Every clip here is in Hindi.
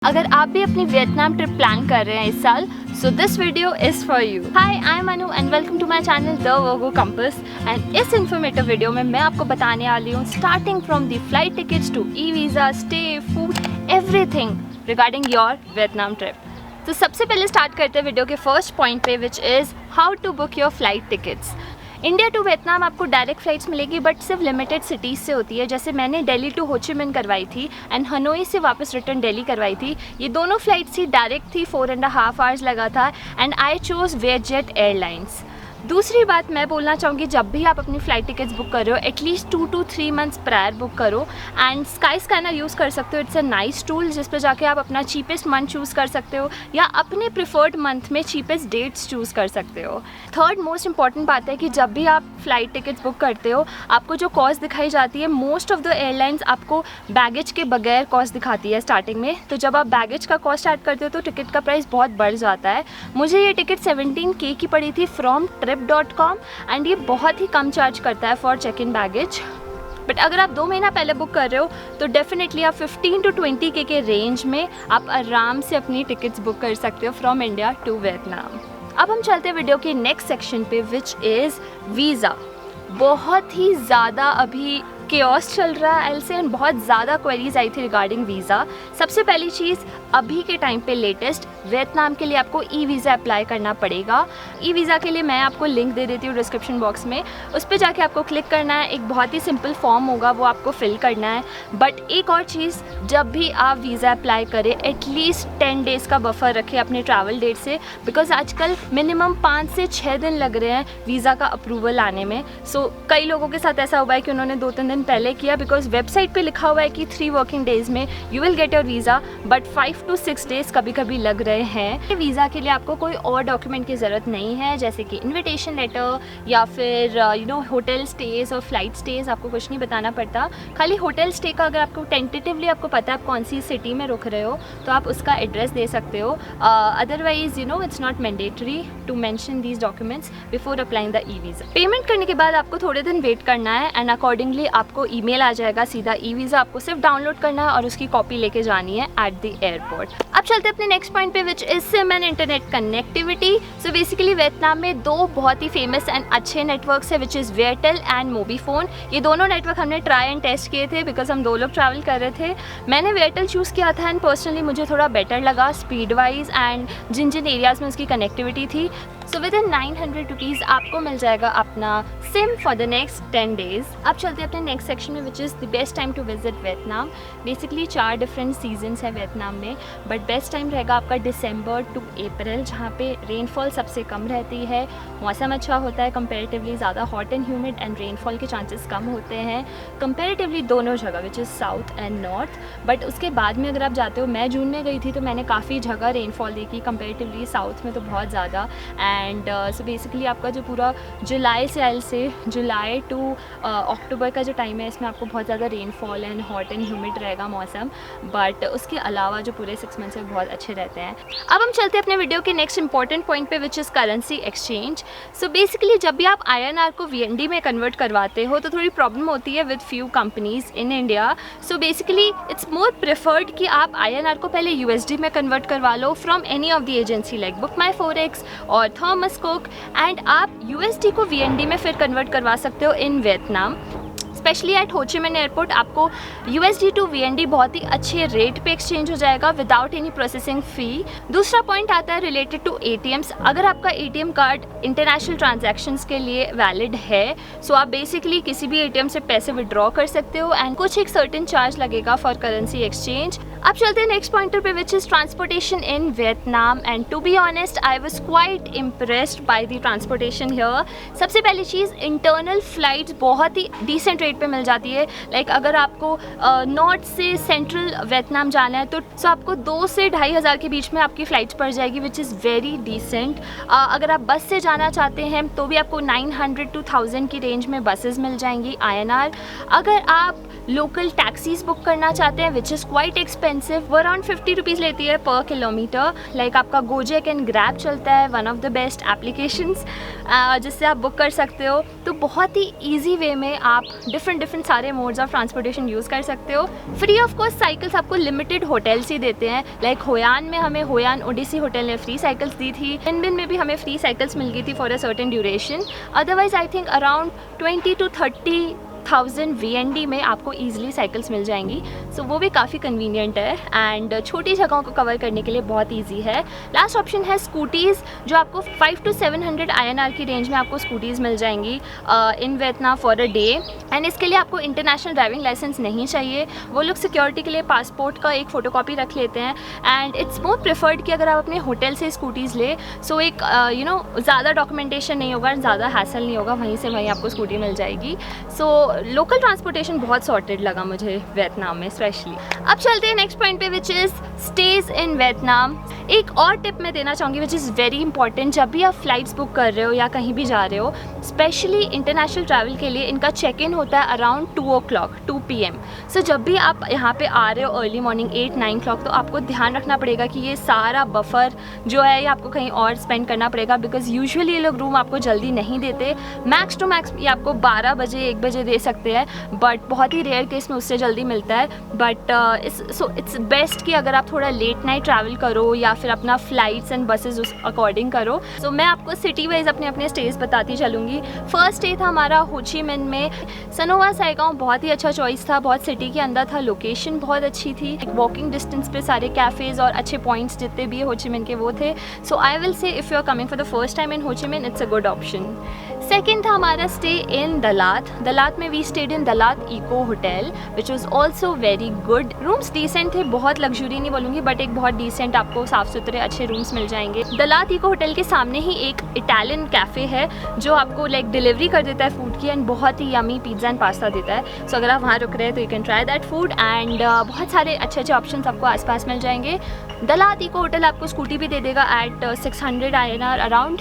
अगर आप भी अपनी वियतनाम ट्रिप प्लान कर रहे हैं इस साल, so this video is for you. Hi, I am Anu and welcome to my channel the Virgo Compass. And इस इन्फॉर्मेटिव वीडियो में मैं आपको बताने वाली हूँ starting from the flight tickets to e visa, stay, food, everything regarding your Vietnam trip. तो सबसे पहले स्टार्ट करते हैं वीडियो के फर्स्ट पॉइंट पे, which is how to book your flight tickets. India to Vietnam आपको डायरेक्ट फ़्लाइट्स मिलेगी, बट सिर्फ लिमिटेड सिटीज़ से होती है। जैसे मैंने दिल्ली टू हो ची मिन करवाई थी एंड हनोई से वापस रिटर्न दिल्ली करवाई थी। ये दोनों फ़्लाइट्स ही डायरेक्ट थी, 4.5 आवर्स लगा था and I chose VietJet airlines. दूसरी बात मैं बोलना चाहूँगी, जब भी आप अपनी फ़्लाइट टिकट्स बुक कर रहे हो at least 2 to 3 months prior book करो। एंड स्काई स्कैनर यूज़ कर सकते हो, इट्स अ नाइस टूल जिस पर जाके आप अपना चीपेस्ट मंथ चूज़ कर सकते हो या अपने प्रिफर्ड मंथ में चीपेस्ट डेट्स चूज़ कर सकते हो। थर्ड मोस्ट इंपॉर्टेंट बात है कि जब भी आप फ़्लाइट टिकट्स बुक करते हो आपको जो कॉस्ट दिखाई जाती है, मोस्ट ऑफ द एयरलाइंस आपको बैगेज के बगैर कॉस्ट दिखाती है स्टार्टिंग में। तो जब आप बैगेज का कॉस्ट ऐड करते हो तो टिकट का प्राइस बहुत बढ़ जाता है। मुझे ये टिकट 17K की पड़ी थी फ्रॉम trip.com एंड ये बहुत ही कम चार्ज करता है for check in baggage. But अगर आप 2 महीना पहले बुक कर रहे हो तो डेफिनेटली आप 15 to 20K के रेंज में आप आराम से अपनी टिकट्स बुक कर सकते हो फ्रॉम इंडिया टू वियतनाम। अब हम चलते हैं वीडियो के नेक्स्ट सेक्शन पे, विच इज़ वीज़ा। बहुत ही ज़्यादा अभी केओस चल रहा है एल से एंड बहुत ज़्यादा क्वेरीज आई थी रिगार्डिंग वीज़ा। सबसे पहली चीज़, अभी के टाइम पे लेटेस्ट वियतनाम के लिए आपको ई वीज़ा अप्लाई करना पड़ेगा। ई वीज़ा के लिए मैं आपको लिंक दे देती हूँ डिस्क्रिप्शन बॉक्स में, उस पर जाके आपको क्लिक करना है। एक बहुत ही सिंपल फॉर्म होगा, वो आपको फिल करना है। बट एक और चीज़, जब भी आप वीज़ा अप्लाई करें एटलीस्ट 10 डेज़ का बफर रखें अपने ट्रैवल डेट से, बिकॉज आजकल मिनिमम 5 से 6 दिन लग रहे हैं वीज़ा का अप्रूवल आने में। सो कई लोगों के साथ ऐसा हुआ है कि उन्होंने 2-3 दिन पहले किया, बिकॉज वेबसाइट पे लिखा हुआ है कि 3 वर्किंग डेज़ में you will get your visa, but 5 to 6 days कभी कभी लग रहे हैं। वीज़ा के लिए आपको कोई और डॉक्यूमेंट की ज़रूरत नहीं है, जैसे कि इन्विटेशन लेटर या फिर होटल स्टेज और फ्लाइट स्टेज, आपको कुछ नहीं बताना पड़ता। खाली होटल स्टे का अगर आपको टेंटेटिवली आपको पता है आप कौन सी सिटी में रुक रहे हो तो आप उसका एड्रेस दे सकते हो। Otherwise it's not mandatory to mention these documents before applying the e visa. Payment करने के बाद आपको थोड़े दिन वेट करना है एंड अकॉर्डिंगली आपको ईमेल आ जाएगा सीधा ई वीज़ा। आपको सिर्फ डाउनलोड करना है और उसकी कॉपी लेके जानी है एट द एयरपोर्ट। अब चलते हैं अपने नेक्स्ट पॉइंट पे, which is SIM and internet connectivity. So basically Vietnam में 2 बहुत ही फेमस एंड अच्छे नेटवर्क्स है, which is Airtel and Mobifone. ये दोनों नेटवर्क हमने ट्राई एंड टेस्ट किए थे बिकॉज हम 2 लोग ट्रैवल कर रहे थे। मैंने एयरटेल चूज़ किया था एंड पर्सनली मुझे थोड़ा बेटर लगा स्पीड वाइज एंड जिन जिन एरियाज़ में उसकी कनेक्टिविटी थी। सो विद इन 900 रुपीज़ आपको मिल जाएगा अपना SIM for the next 10 days. अब चलते हैं अपने नेक्स्ट सेक्शन में, which is the best time to visit Vietnam. Basically 4 different seasons है वियतनाम में, बट बेस्ट टाइम रहेगा आपका दिसंबर टू अप्रैल, जहाँ पे रेनफॉल सबसे कम रहती है, मौसम अच्छा होता है कंपेरेटिवली, ज़्यादा hot and humid and rainfall के चांसेस कम होते हैं कंपेरेटिवली दोनों जगह, which is south and north. But उसके बाद में अगर आप जाते हो, मैं जून में गई थी तो मैंने काफ़ी जगह रेनफॉल देखी कंपेरेटिवली, साउथ में तो बहुत ज़्यादा। एंड सो बेसिकली आपका जो पूरा जुलाई टू अक्टूबर का जो टाइम है, इसमें आपको बहुत ज़्यादा rainfall and hot and humid रहेगा मौसम, बट उसके अलावा जो पूरे 6 मंथ्स है बहुत अच्छे रहते हैं। अब हम चलते हैं अपने वीडियो के नेक्स्ट इंपॉर्टेंट पॉइंट पे, which is currency exchange. So basically जब भी आप INR को VND में कन्वर्ट करवाते हो तो थोड़ी प्रॉब्लम होती है with few companies in India. So basically it's more preferred कि आप INR को पहले USD में कन्वर्ट करवा लो from any of the agency like Book My Forex और थॉमस कुक, एंड आप USD को VND में फिर कन्वर्ट करवा सकते हो in Vietnam. Specially eight Ho Chi मिन एयरपोर्ट आपको USD टू VND बहुत ही अच्छे रेट पे एक्सचेंज हो जाएगा विदाउट एनी प्रोसेसिंग फ़ी। दूसरा पॉइंट आता है रिलेटेड टू ATMs। अगर आपका ATM कार्ड इंटरनेशनल ट्रांजैक्शंस के लिए वैलिड है, सो आप बेसिकली किसी भी ATM से पैसे विड्रॉ कर सकते हो एंड कुछ एक सर्टेन चार्ज लगेगा फॉर करेंसी एक्सचेंज। अब चलते हैं नेक्स्ट पॉइंटर पे, which is transportation in Vietnam. And to be honest I was quite impressed by the transportation here. सबसे पहली चीज़, इंटरनल फ्लाइट्स बहुत ही डिसेंट रेट पे मिल जाती है। लाइक अगर आपको नॉर्थ से सेंट्रल वियतनाम जाना है तो आपको 2 से 2,500 के बीच में आपकी फ़्लाइट्स पड़ जाएगी, विच इज़ वेरी डिसेंट। अगर आप बस से जाना चाहते हैं तो भी आपको 900 to 1000 की रेंज में बसेस मिल जाएंगी INR। अगर आप लोकल टैक्सीज बुक करना चाहते हैं, which is quite expensive, expensive, वो अराउंड 50 रुपीज़ लेती है पर किलोमीटर। लाइक आपका गोजेक एंड ग्रैब चलता है, one of the best applications जिससे आप बुक कर सकते हो। तो बहुत ही ईजी वे में आप डिफरेंट सारे मोड्स ऑफ ट्रांसपोर्टेशन यूज़ कर सकते हो। फ्री ऑफ कॉस्ट साइकिल्स आपको लिमिटेड होटल्स ही देते हैं। लाइक होयान में हमें होयान ओडिसी होटल ने फ्री साइकिल्स दी थी, निनबिन में भी हमें फ्री साइकिल्स मिल गई थी for a certain duration. Otherwise I think around 20 to 30,000 VND में आपको ईजिली साइकिल्स मिल जाएंगी। सो वो भी काफ़ी कन्वीनियंट है एंड छोटी जगहों को कवर करने के लिए बहुत ईजी है। लास्ट ऑप्शन है स्कूटीज़, जो आपको 500 to 700 INR की रेंज में आपको स्कूटीज़ मिल जाएंगी in Vietnam for a day. And इसके लिए आपको इंटरनेशनल ड्राइविंग लाइसेंस नहीं चाहिए। वो लोग सिक्योरिटी के लिए पासपोर्ट का एक फ़ोटोकॉपी रख लेते हैं एंड इट्स मोर प्रेफर्ड कि अगर आप अपने होटल से स्कूटीज़ ले, सो एक ज़्यादा डॉक्यूमेंटेशन नहीं होगा, ज़्यादा हैसल नहीं होगा, वहीं से वहीं आपको स्कूटी मिल जाएगी। सो लोकल ट्रांसपोर्टेशन बहुत सॉर्टेड लगा मुझे वियतनाम में स्पेशली। अब चलते हैं नेक्स्ट पॉइंट पे, which is stage in Vietnam. एक और टिप मैं देना चाहूँगी विच इज़ वेरी इंपॉर्टेंट। जब भी आप फ्लाइट्स बुक कर रहे हो या कहीं भी जा रहे हो, स्पेशली इंटरनेशनल ट्रैवल के लिए, इनका चेक इन होता है अराउंड 2 PM। सो जब भी आप यहाँ पे आ रहे हो अर्ली मॉर्निंग 8-9 o'clock, तो आपको ध्यान रखना पड़ेगा कि ये सारा बफर जो है ये आपको कहीं और स्पेंड करना पड़ेगा, बिकॉज यूजुअली ये लोग रूम आपको जल्दी नहीं देते। मैक्स टू मैक्स ये आपको 12 बजे 1 बजे दे सकते हैं, बट बहुत ही रेयर केस में उससे जल्दी मिलता है। बट इट्स बेस्ट कि अगर आप थोड़ा लेट नाइट ट्रैवल करो या फिर अपना फ्लाइट्स एंड बसेस उस अकॉर्डिंग करो। सो मैं आपको सिटी वाइज अपने स्टेज बताती चलूँगी। फर्स्ट स्टे था हमारा हो ची मिन में। सनोवा साइगांव बहुत ही अच्छा चॉइस था, बहुत सिटी के अंदर था, लोकेशन बहुत अच्छी थी, वॉकिंग डिस्टेंस पे सारे कैफ़ेज़ और अच्छे पॉइंट्स जितने भी हो ची मिन के वो थे। So I will say if you are coming for the first time in Ho Chi Minh, it's a good option. Second था हमारा स्टे इन दलात में we stayed in Dalat eco hotel which was also very good. Rooms decent थे, बहुत लग्जरी नहीं बोलूँगी, बट एक बहुत डिसेंट आपको साफ़ सुथरे अच्छे रूम्स मिल जाएंगे। दलात इको होटल के सामने ही एक इटालियन कैफ़े है जो आपको लाइक डिलीवरी कर देता है फूड की एंड बहुत ही यमी पिज़्ज़ा एंड पास्ता देता है। सो अगर आप वहाँ रुक रहे हैं तो you can try that food and बहुत सारे अच्छे ऑप्शंस आपको आसपास मिल जाएंगे। दलात इको होटल आपको स्कूटी भी दे देगा at 600 INR around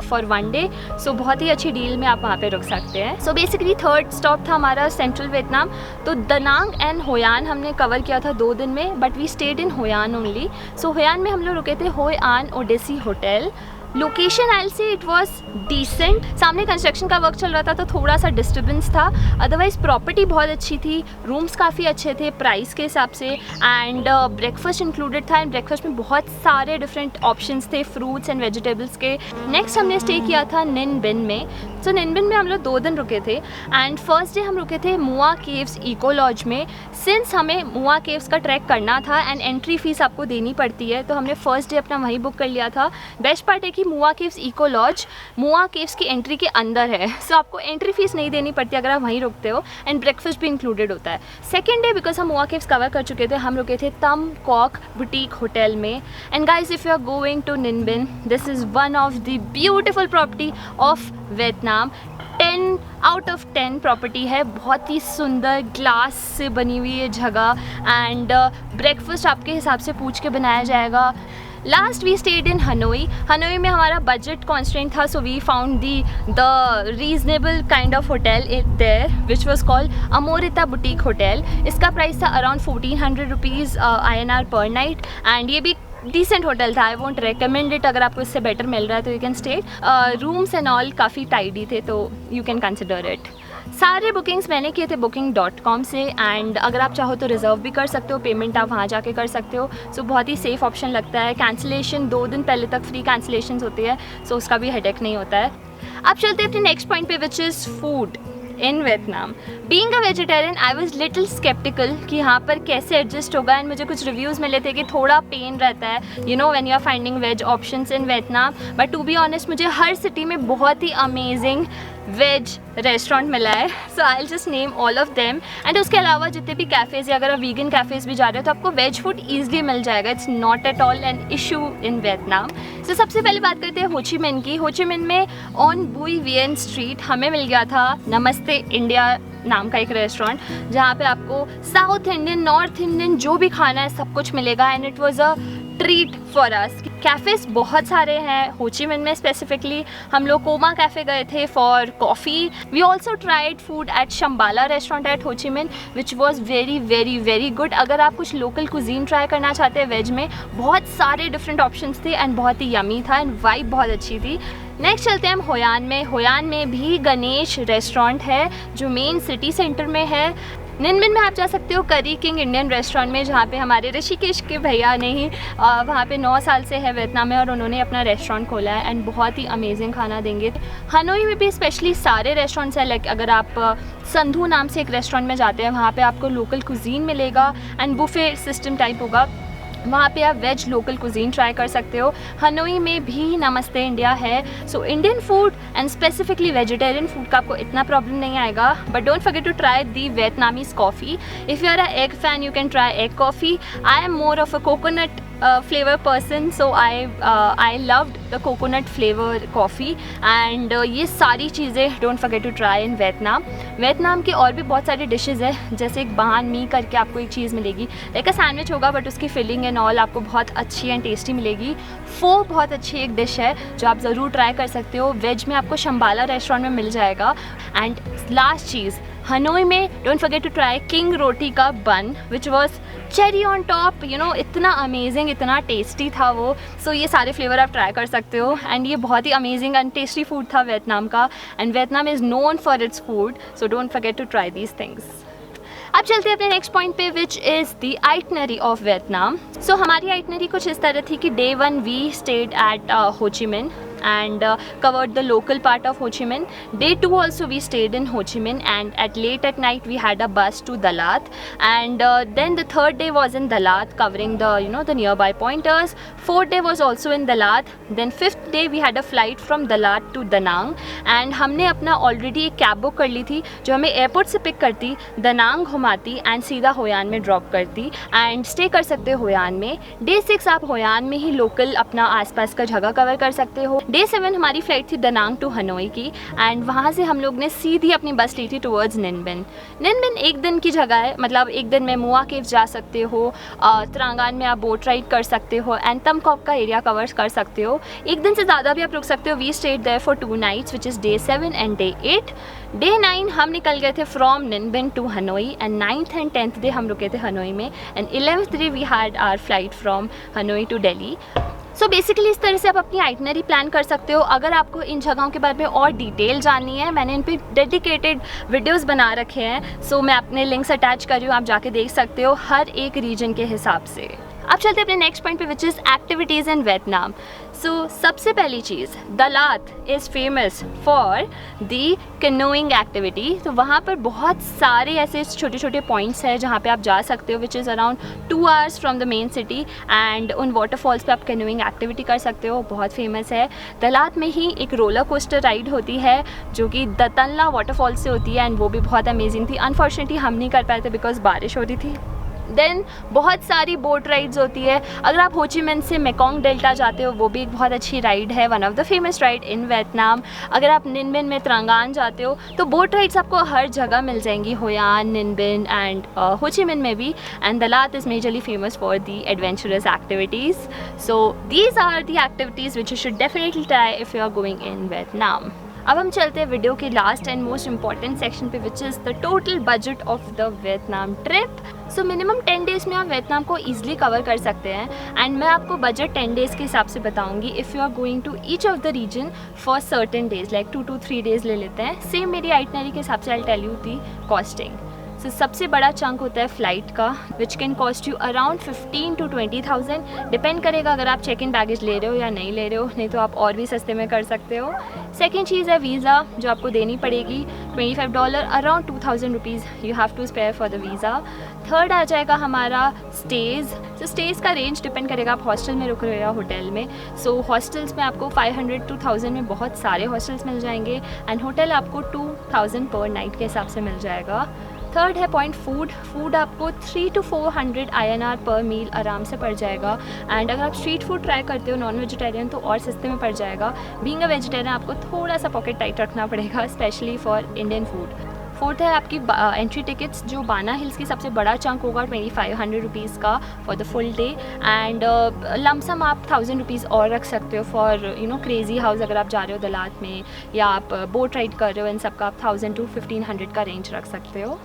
for 1 day. सो बहुत ही अच्छी डील में आप वहाँ पे रुक सकते हैं। सो बेसिकली थर्ड स्टॉप था हमारा सेंट्रल वियतनाम। तो दनांग एंड होयान हमने कवर किया था 2 दिन में, but we stayed in Hoi An only. So Hoi An में हम लोग रुके थे Hoi An Odyssey hotel. Location I say it was decent, सामने कंस्ट्रक्शन का वर्क चल रहा था तो थोड़ा सा डिस्टर्बेंस था, अदरवाइज प्रॉपर्टी बहुत अच्छी थी, रूम्स काफ़ी अच्छे थे प्राइस के हिसाब से एंड ब्रेकफास्ट इंक्लूडेड था एंड ब्रेकफास्ट में बहुत सारे डिफरेंट ऑप्शंस थे फ्रूट्स एंड वेजिटेबल्स के। नेक्स्ट हमने स्टे किया था निन बिन में। सो निन बिन में हम लोग 2 दिन रुके थे एंड फर्स्ट डे हम रुके थे मुआ केव्स इको लॉज में। सिंस हमें मुआ केव्स का ट्रैक करना था एंड एंट्री फीस आपको देनी पड़ती है, तो हमने फर्स्ट डे अपना वहीं बुक कर लिया था। बेस्ट पार्ट है कि Mua caves eco lodge Mua caves की एंट्री के अंदर है, सो आपको एंट्री फीस नहीं देनी पड़ती अगर आप वहीं रुकते हो एंड ब्रेकफास्ट भी इंक्लूडेड होता है। सेकेंड डे बिकॉज हम मुआ केव्स कवर कर चुके थे, हम रुके थे तम कॉक बुटीक होटल में। And guys if you are going to Ninh Binh, this is one of the beautiful property of Vietnam. 10 out of 10 property है, बहुत ही सुंदर ग्लास से बनी हुई है जगह एंड ब्रेकफास्ट आपके हिसाब से पूछ के बनाया जाएगा। Last we stayed in Hanoi. Hanoi में हमारा बजट कॉन्स्टेंट था, so we found the reasonable kind of hotel there which was called Amorita boutique hotel. इसका प्राइस था अराउंड 1400 रुपीज़ INR पर नाइट एंड ये भी डिसेंट होटल था। आई वोंट रिकमेंड इट, अगर आपको इससे बेटर मिल रहा है तो you can stay. Rooms and all काफ़ी टाइडी थे, तो यू कैन कंसिडर इट। सारे बुकिंग्स मैंने किए थे booking.com से एंड अगर आप चाहो तो रिज़र्व भी कर सकते हो, पेमेंट आप वहाँ जाके कर सकते हो। सो बहुत ही सेफ़ ऑप्शन लगता है। कैंसिलेशन 2 दिन पहले तक फ्री कैंसिलेशन होती है, सो उसका भी हेडेक नहीं होता है। अब चलते हैं अपने नेक्स्ट पॉइंट पे which is food in Vietnam. Being a vegetarian I was little sceptical कि यहाँ पर कैसे एडजस्ट होगा एंड मुझे कुछ रिव्यूज़ मिले थे कि थोड़ा पेन रहता है you know when you are finding veg options in Vietnam, but to be honest मुझे हर सिटी में बहुत ही अमेजिंग वेज रेस्टोरेंट मिला है। So I will just name all of them and उसके अलावा जितने भी कैफ़ेज़ या अगर आप वीगन कैफ़ेज़ भी जा रहे हो तो आपको वेज फूड ईजिली मिल जाएगा। It's not at all an issue in Vietnam. So सबसे पहले बात करते हैं हो ची मिन की। हो ची मिन में ऑन बुई वियन स्ट्रीट हमें मिल गया था नमस्ते इंडिया नाम का एक रेस्टोरेंट, जहाँ पे आपको साउथ इंडियन, नॉर्थ इंडियन जो भी खाना है सब कुछ मिलेगा and it was a treat for us. Cafes बहुत सारे हैं हो ची मिन में। स्पेसिफिकली हम लोग कोमा कैफ़े गए थे for coffee. We also tried food at Shambhala restaurant at Ho Chi Minh which was very very very good. अगर आप कुछ लोकल कुजीन ट्राई करना चाहते हैं वेज में, बहुत सारे डिफरेंट ऑप्शंस थे एंड बहुत ही यमी था एंड वाइब बहुत अच्छी थी। नेक्स्ट चलते हैं हम होयान में। होयान में भी गणेश रेस्टोरेंट है जो मेन सिटी सेंटर में है। निनबिन में आप जा सकते हो करी किंग इंडियन रेस्टोरेंट में, जहाँ पे हमारे ऋषिकेश के भैया ने ही वहाँ पे 9 साल से है वियतनाम में और उन्होंने अपना रेस्टोरेंट खोला है एंड बहुत ही अमेजिंग खाना देंगे। हनोई में भी स्पेशली सारे रेस्टोरेंट्स हैं। लाइक अगर आप संधू नाम से एक रेस्टोरेंट में जाते हैं, वहाँ पे आपको लोकल कुजीन मिलेगा एंड बुफे सिस्टम टाइप होगा। वहाँ पे आप वेज लोकल कुजीन ट्राई कर सकते हो। हनोई में भी नमस्ते इंडिया है। So Indian food and specifically vegetarian food का आपको इतना प्रॉब्लम नहीं आएगा। But don't forget to try the Vietnamese coffee. If you are a egg fan you can try egg coffee. I am more of a coconut flavor person, so I loved the coconut flavor coffee and ये सारी चीज़ें don't forget to try in Vietnam. Vietnam की और भी बहुत सारी डिशेज़ है, जैसे एक बहान मी करके आपको एक चीज़ मिलेगी, लाइक अ सैंडविच होगा बट उसकी फिलिंग एंड ऑल आपको बहुत अच्छी एंड टेस्टी मिलेगी। फो बहुत अच्छी एक डिश है जो आप ज़रूर ट्राई कर सकते हो। वेज में आपको शम्बाला रेस्टोरेंट में मिल जाएगा। एंड लास्ट चीज़, हनोई में don't forget to try King Roti का bun which was cherry on top. You know इतना अमेजिंग, इतना टेस्टी था वो। सो ये सारे फ्लेवर आप ट्राई कर सकते हो एंड ये बहुत ही अमेजिंग एंड टेस्टी फूड था वियतनाम का। And Vietnam is known for its food, so don't forget to try these things. अब चलते हैं अपने नेक्स्ट पॉइंट पे which is the itinerary of Vietnam. So हमारी आइटनरी कुछ इस तरह थी कि day 1 we stayed at Ho Chi मिन and covered the local part of Ho Chi Minh. Day 2 also we stayed in Ho Chi Minh and late at night we had a bus to Dalat and then the third day was in Dalat covering the the nearby pointers. Fourth day was also in Dalat. Then fifth day we had a flight from Dalat to Da Nang and हमने अपना ऑलरेडी एक कैब बुक कर ली थी जो हमें एयरपोर्ट से पिक करती, दा नांग घुमाती एंड सीधा होयान में ड्रॉप करती एंड स्टे कर सकते हो होयान में। Day 6 आप होयान में ही लोकल अपना आसपास का जगह कवर कर सकते हो। Day 7 हमारी फ़्लाइट थी दा नांग टू हनोई की एंड वहाँ से हम लोग ने सीधी अपनी बस ली थी टुवर्ड्स निनबिन। निनबिन एक दिन की जगह है, मतलब एक दिन में मुआ केव जा सकते हो, त्रांगान में आप बोट राइड कर सकते हो एंड तमकॉक का एरिया कवर कर सकते हो। एक दिन से ज़्यादा भी आप रुक सकते हो। We stayed there for 2 nights which is Day 7 and Day 8। Day 9 हम निकल गए थे from Ninh Binh to Hanoi and 9th and 10th day हम रुके थे हनोई में and 11th day we had our flight from Hanoi to Delhi. So basically इस तरह से आप अपनी आइटनरी प्लान कर सकते हो। अगर आपको इन जगहों के बारे में और डिटेल जाननी है, मैंने इन पे डेडिकेटेड वीडियोस बना रखे हैं। सो मैं अपने लिंक्स अटैच कर रही हूँ, आप जाके देख सकते हो हर एक रीजन के हिसाब से। अब चलते हैं अपने नेक्स्ट पॉइंट पे which is activities in Vietnam. So सबसे पहली चीज़, Dalat is famous for the canoeing activity. तो वहाँ पर बहुत सारे ऐसे छोटे छोटे पॉइंट्स हैं जहाँ पे आप जा सकते हो which is around 2 hours from the main city and उन वाटरफॉल्स पे आप कैनोइंग एक्टिविटी कर सकते हो, बहुत फेमस है। दलात में ही एक रोलर कोस्टर राइड होती है जो कि दतनला वाटरफॉल से होती है एंड वो भी बहुत अमेजिंग थी। अनफॉर्चुनेटली हम नहीं कर पाए थे बिकॉज बारिश हो रही थी। देन बहुत सारी बोट राइड्स होती है। अगर आप हो ची मिन से मेकोंग डेल्टा जाते हो वो भी एक बहुत अच्छी राइड है, one of the famous ride in Vietnam. अगर आप निनबिन में त्रांगान जाते हो तो बोट राइड्स आपको हर जगह मिल जाएंगी, होयान, निनबिन एंड हो ची मिन में भी। And Dalat is majorly famous for the adventurous activities. So these are the activities which you should definitely try if you are going in Vietnam. अब हम चलते हैं वीडियो के last and most important section पे which is the total budget of the Vietnam trip. So minimum 10 days में आप वियतनाम को ईजिली कवर कर सकते हैं एंड मैं आपको बजट 10 days के हिसाब से बताऊंगी if you are going to each of the region for certain days, like 2 to 3 days ले लेते हैं। सेम मेरी आइटनरी के हिसाब से I tell you the costing. So सबसे बड़ा चंक होता है फ़्लाइट का which can cost you around 15 to 20,000, depend करेगा अगर आप चेक इन बैगेज ले रहे हो या नहीं ले रहे हो, नहीं तो आप और भी सस्ते में कर सकते हो। सेकेंड चीज़ है वीज़ा जो आपको देनी पड़ेगी, $25, around 2,000 rupees you have to spare for the visa. Third आ जाएगा हमारा स्टेज़। तो स्टेज़ का रेंज डिपेंड करेगा आप हॉस्टल में रुक रहे हो या होटल में। सो हॉस्टल्स में आपको 500 to 1000 में बहुत सारे हॉस्टल्स मिल जाएंगे एंड होटल आपको 2000 पर नाइट के हिसाब से मिल जाएगा। थर्ड है पॉइंट फूड आपको 300 to 400 INR पर मील आराम से पड़ जाएगा एंड अगर आप स्ट्रीट फूड ट्राई करते हो नॉन वेजिटेरियन तो और सस्ते में पड़ जाएगा। बीइंग अ वेजिटेरियन आपको थोड़ा सा पॉकेट टाइट रखना पड़ेगा specially for Indian food. Fourth है आपकी एंट्री टिकट्स, जो बाना हिल्स की सबसे बड़ा चंक होगा 2500 रुपीज़ का for the full day, and lump sum आप 1000 रुपीज़ और रख सकते हो फॉर क्रेज़ी हाउस अगर आप जा रहे हो दलात में, या आप बोट राइड कर रहे हो, इन सब का आप 1000 to 1500 का रेंज रख सकते हो।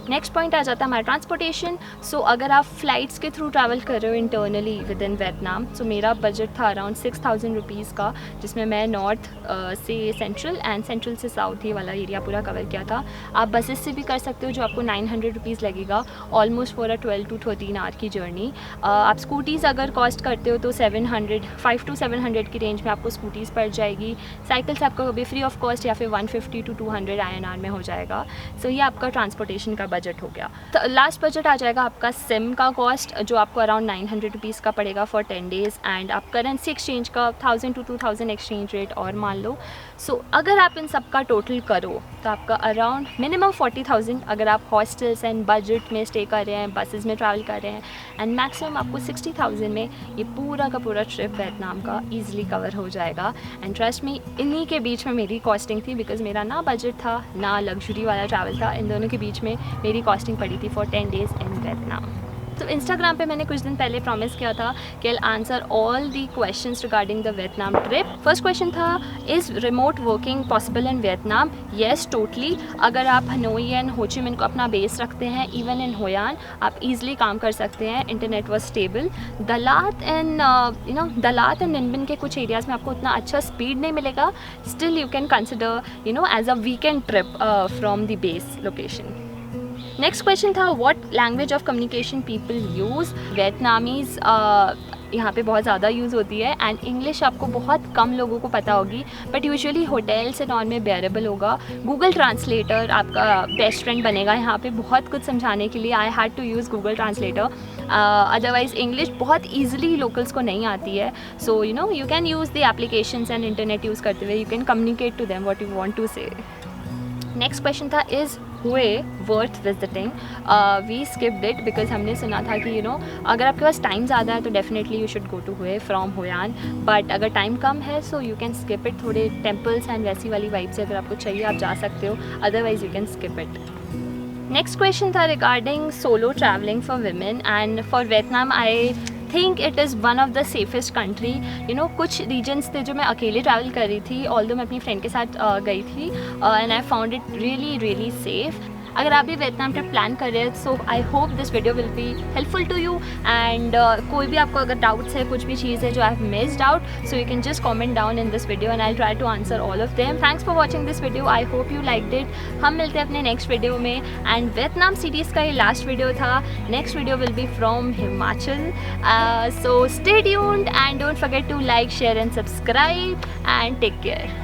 नेक्स्ट पॉइंट आ जाता है हमारा ट्रांसपोर्टेशन। सो अगर आप फ्लाइट्स के थ्रू ट्रैवल कर रहे हो इंटरनली विद इन वियतनाम, सो मेरा बजट था अराउंड 6000 रुपीज़ का, जिसमें मैं नॉर्थ से सेंट्रल एंड सेंट्रल से साउथ ही वाला एरिया पूरा कवर किया था। आप बसेस से भी कर सकते हो जो आपको 900 रुपीज़ लगेगा almost for a 12 to 13 hour की जर्नी। आप स्कूटीज़ अगर कॉस्ट करते हो तो 5 to 700 की रेंज में आपको स्कूटीज़ पड़ जाएगी। साइकिल से आपको कभी फ्री ऑफ कॉस्ट या फिर 150 to 200 INR में हो जाएगा। सो ये आपका ट्रांसपोर्टेशन का बजट हो गया। तो लास्ट बजट आ जाएगा आपका सिम का कॉस्ट, जो आपको अराउंड 900 रुपीज़ का पड़ेगा फॉर 10 डेज़, एंड आप करेंसी एक्सचेंज का 1000 to 2000 एक्सचेंज रेट और मान लो। सो अगर आप इन सब का टोटल करो तो आपका अराउंड मिनिमम 40,000 अगर आप हॉस्टल्स एंड बजट में स्टे कर रहे हैं, बसेस में ट्रैवल कर रहे हैं, एंड मैक्सिमम आपको 60,000 में ये पूरा का पूरा ट्रिप वियतनाम का ईजिली कवर हो जाएगा। एंड ट्रस्ट मी, इन्हीं के बीच में मेरी कॉस्टिंग थी, बिकॉज मेरा ना बजट था ना लग्जरी वाला ट्रैवल था, इन दोनों के बीच में मेरी कॉस्टिंग पड़ी थी फॉर 10 डेज़ इन वियतनाम। तो इंस्टाग्राम पे मैंने कुछ दिन पहले प्रॉमिस किया था कि I answer all the questions regarding the Vietnam trip. First question था, is remote working possible in Vietnam? Yes, totally. अगर आप हनोई एंड हो ची मिन को अपना बेस रखते हैं, इवन इन होयान आप इजीली काम कर सकते हैं, इंटरनेट वॉज स्टेबल। दलात एंड दलात एंड निनबिन के कुछ एरियाज़ में आपको उतना अच्छा स्पीड नहीं मिलेगा, still you can consider as a weekend trip from the base location. Next question था, what language of communication people use? Vietnamese यहाँ पे बहुत ज़्यादा यूज़ होती है, एंड इंग्लिश आपको बहुत कम लोगों को पता होगी, but usually hotels and all में बेरेबल होगा। गूगल ट्रांसलेटर आपका बेस्ट फ्रेंड बनेगा यहाँ पे बहुत कुछ समझाने के लिए। I had to use Google translator, otherwise English बहुत ईजिली लोकल्स को नहीं आती है। So you can use the applications and internet use करते हुए you can communicate to them what you want to say. Next question था, is Hue worth visiting? We skipped it because हमने सुना था कि अगर आपके पास टाइम ज़्यादा है तो definitely you should go to Hue from Hoi An, but अगर टाइम कम है so you can skip it. थोड़े टेम्पल्स एंड वैसी वाली वाइब से अगर आपको चाहिए आप जा सकते हो, otherwise you can skip it. Next question था regarding solo travelling for women, and for Vietnam I think it is one of the safest country. कुछ रीजन्स थे जो मैं अकेले ट्रैवल कर रही थी, ऑल्दो मैं अपनी फ्रेंड के साथ गई थी, and I found it really safe. अगर आप भी वियतनाम ट्रिप प्लान कर रहे हैं so I hope this video will be helpful to you, and कोई भी आपको अगर डाउट्स है, कुछ भी चीज़ है जो I have missed out, so you can just comment down in this video and I try to answer all of them. Thanks for watching this video, I hope you liked it. हम मिलते हैं अपने नेक्स्ट वीडियो में, एंड वियतनाम सीरीज़ का ये लास्ट वीडियो था। Next video will be from Himachal, so stay tuned and don't forget to like, share and subscribe, and take care.